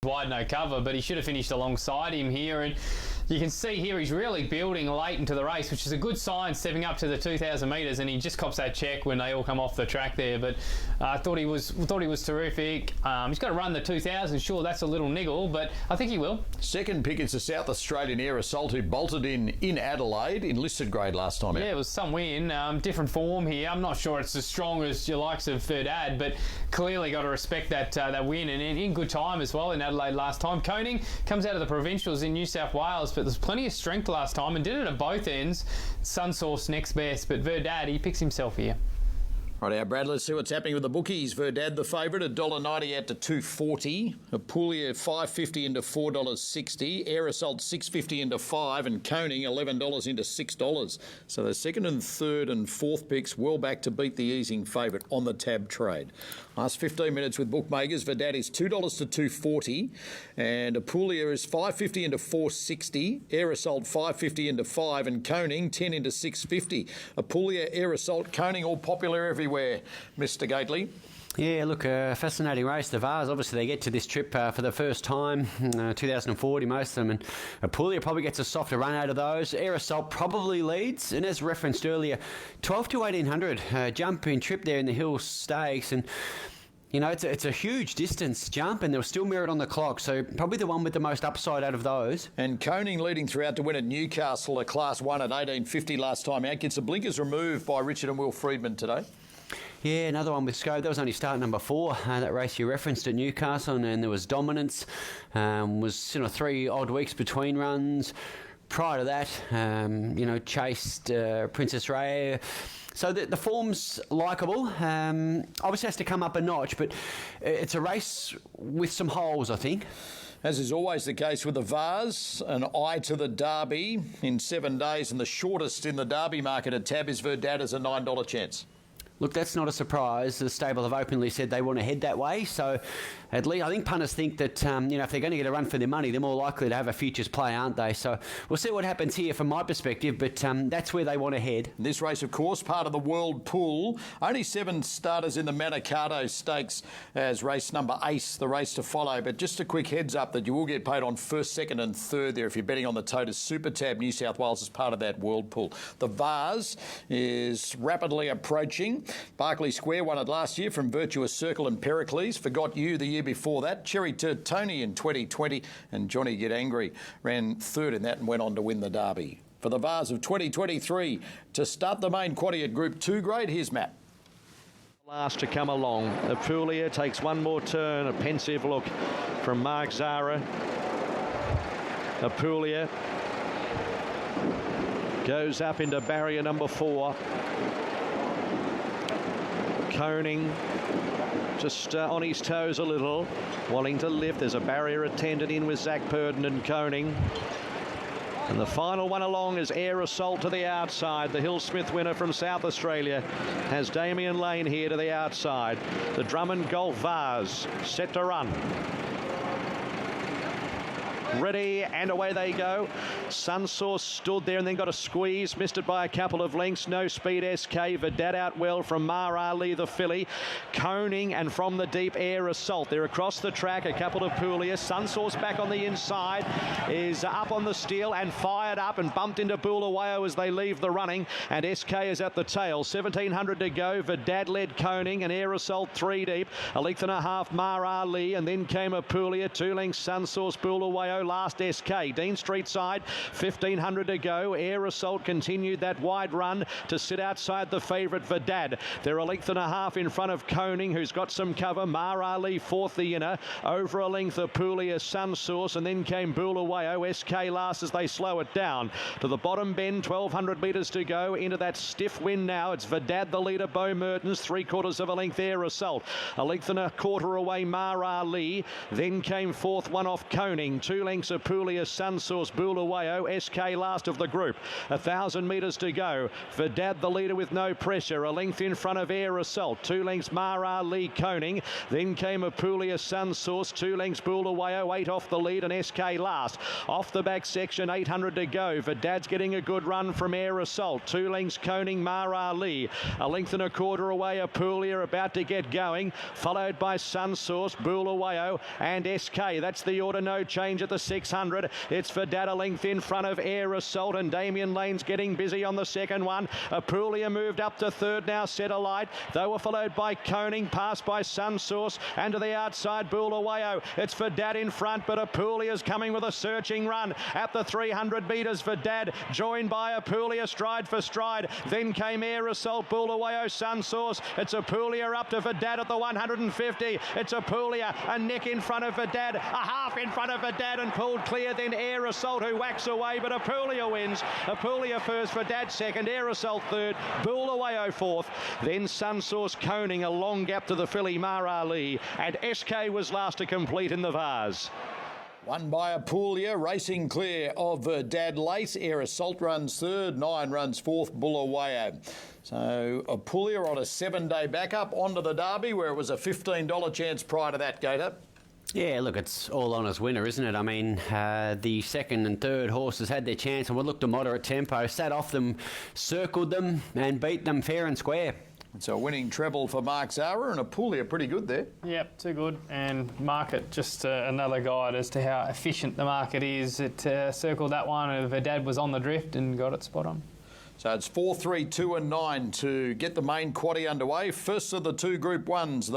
Wide no cover, but he should have finished alongside him here, and you can see here he's really building late into the race, which is a good sign stepping up to the 2,000 metres, and he just cops that check when they all come off the track there. But I thought he was terrific. He's got to run the 2,000. Sure, that's a little niggle, but I think he will. Second pick is the South Australian Air Assault, who bolted in Adelaide, enlisted grade last time out. Yeah, it was some win. Different form here. I'm not sure it's as strong as your likes of Verdad, but clearly got to respect that win, and in good time as well in Adelaide last time. Koning comes out of the provincials in New South Wales, but there's plenty of strength last time and did it at both ends. Sunsource next best, but Verdad, he picks himself here. Right now, Brad, let's see what's happening with the bookies. Verdad, the favourite, $1.90 out to $2.40. Apulia, $5.50 into $4.60. Air Assault, $6.50 into $5. And Koning, $11 into $6. So the second and third and fourth picks well back to beat the easing favourite on the tab trade. Last 15 minutes with bookmakers. Verdad is $2 to $2.40. And Apulia is $5.50 into $4.60. Air Assault, $5.50 into $5. And Koning, $10 into $6.50. Apulia, Air Assault, Koning, all popular everywhere. Mr. Gately. Yeah, look, a fascinating race. The Vase, obviously, they get to this trip for the first time, 2040, most of them, and Apulia probably gets a softer run out of those. Air Assault probably leads, and as referenced earlier, 12 to 1800, jump in trip there in the Hill Stakes, and you know, it's a huge distance jump, and there's still merit on the clock, so probably the one with the most upside out of those. And Koning leading throughout to win at Newcastle, a Class 1 at 18.50 last time out. Gets the blinkers removed by Richard and Will Friedman today. Yeah, another one with scope. That was only start number 4, that race you referenced at Newcastle, and there was dominance. Was 3 odd weeks between runs. Prior to that, chased Princess Ray. So the form's likeable. Obviously has to come up a notch, but it's a race with some holes, I think. As is always the case with the Vase, an eye to the Derby in 7 days, and the shortest in the Derby market at tab is Verdad as a $9 chance. Look, that's not a surprise. The stable have openly said they want to head that way. So, at least I think punters think that if they're going to get a run for their money, they're more likely to have a futures play, aren't they? So we'll see what happens here from my perspective. But that's where they want to head. This race, of course, part of the World Pool. Only 7 starters in the Manikato Stakes as race number 8, the race to follow. But just a quick heads up that you will get paid on first, second, and third there if you're betting on the Totus Super Tab New South Wales as part of that World Pool. The Vase is rapidly approaching. Berkeley Square won it last year from Virtuous Circle and Pericles. Forgot You the year before that. Cherry to Tony in 2020. And Johnny Get Angry ran third in that and went on to win the Derby. For the Vase of 2023, to start the main quaddy at Group 2 grade, here's Matt. Last to come along. Apulia takes one more turn. A pensive look from Mark Zara. Apulia goes up into barrier number 4. Koning just on his toes a little, wanting to lift. There's a barrier attendant in with Zach Purden and Koning. And the final one along is Air Assault to the outside. The Hill Smith winner from South Australia has Damien Lane here to the outside. The Drummond Golf Vase set to run. Ready, and away they go. Sunsource stood there and then got a squeeze, missed it by a couple of lengths. No Speed SK, Verdad out well from Mar Ali, the filly. Koning and from the deep, Air Assault. They're across the track, a couple of Apulia. Sunsource back on the inside, is up on the steel and fired up and bumped into Bulawayo as they leave the running. And SK is at the tail. 1,700 to go. Verdad led Koning and Air Assault 3 deep. A length and a half, Mar Ali, and then came Apulia. 2 lengths, Sunsource, Bulawayo. Last SK. Dean Street side, 1,500 to go. Air Assault continued that wide run to sit outside the favourite Verdad. They're a length and a half in front of Koning, who's got some cover. Mar Ali fourth, the inner. Over a length, Apulia, Sunsource, and then came Bulawayo. SK last as they slow it down. To the bottom bend, 1,200 metres to go. Into that stiff wind now. It's Verdad, the leader, Bo Mertens. 3/4 of a length, Air Assault. A length and a quarter away, Mar Ali. Then came fourth, one off Koning. 2 2 lengths Apulia, Sunsource, Bulawayo, SK last of the group. 1,000 metres to go. Verdad the leader with no pressure. A length in front of Air Assault. 2 lengths Mara Lee Koning. Then came Apulia, Sunsource. 2 lengths Bulawayo, 8 off the lead and SK last. Off the back section, 800 to go. Verdad's getting a good run from Air Assault. 2 lengths Koning, Mara Lee. A length and a quarter away, Apulia about to get going. Followed by Sunsource, Bulawayo and SK. That's the order, no change at the 600. It's Verdad a length in front of Air Assault and Damien Lane's getting busy on the second one. Apulia moved up to third now, set alight. They were followed by Koning, passed by Sunsource and to the outside Bulawayo. It's Verdad in front, but Apulia's coming with a searching run at the 300 metres. Verdad joined by Apulia stride for stride. Then came Air Assault, Bulawayo, Sunsource. It's Apulia up to Verdad at the 150. It's Apulia, a neck in front of Verdad, a half in front of Verdad and pulled clear. Then Air Assault who whacks away, but Apulia wins. Apulia first, Verdad second, Air Assault third, Bulawayo fourth. Then Sunsource, Koning, a long gap to the filly Mara Lee, and SK was last to complete in the Vase. Won by Apulia, racing clear of Verdad late. Air Assault runs third, 9 runs fourth, Bulawayo. So Apulia on a 7-day backup onto the Derby, where it was a $15 chance prior to that, Gator. Yeah, look, it's all on as winner, isn't it? I mean, the second and third horses had their chance and would look to moderate tempo, sat off them, circled them and beat them fair and square. It's a winning treble for Mark Zara, and Apulia pretty good there. Yep, too good. And market, just another guide as to how efficient the market is. It circled that one, and Verdad was on the drift and got it spot on. So it's 4, 3, 2 and 9 to get the main quaddie underway. First of the 2 Group 1s.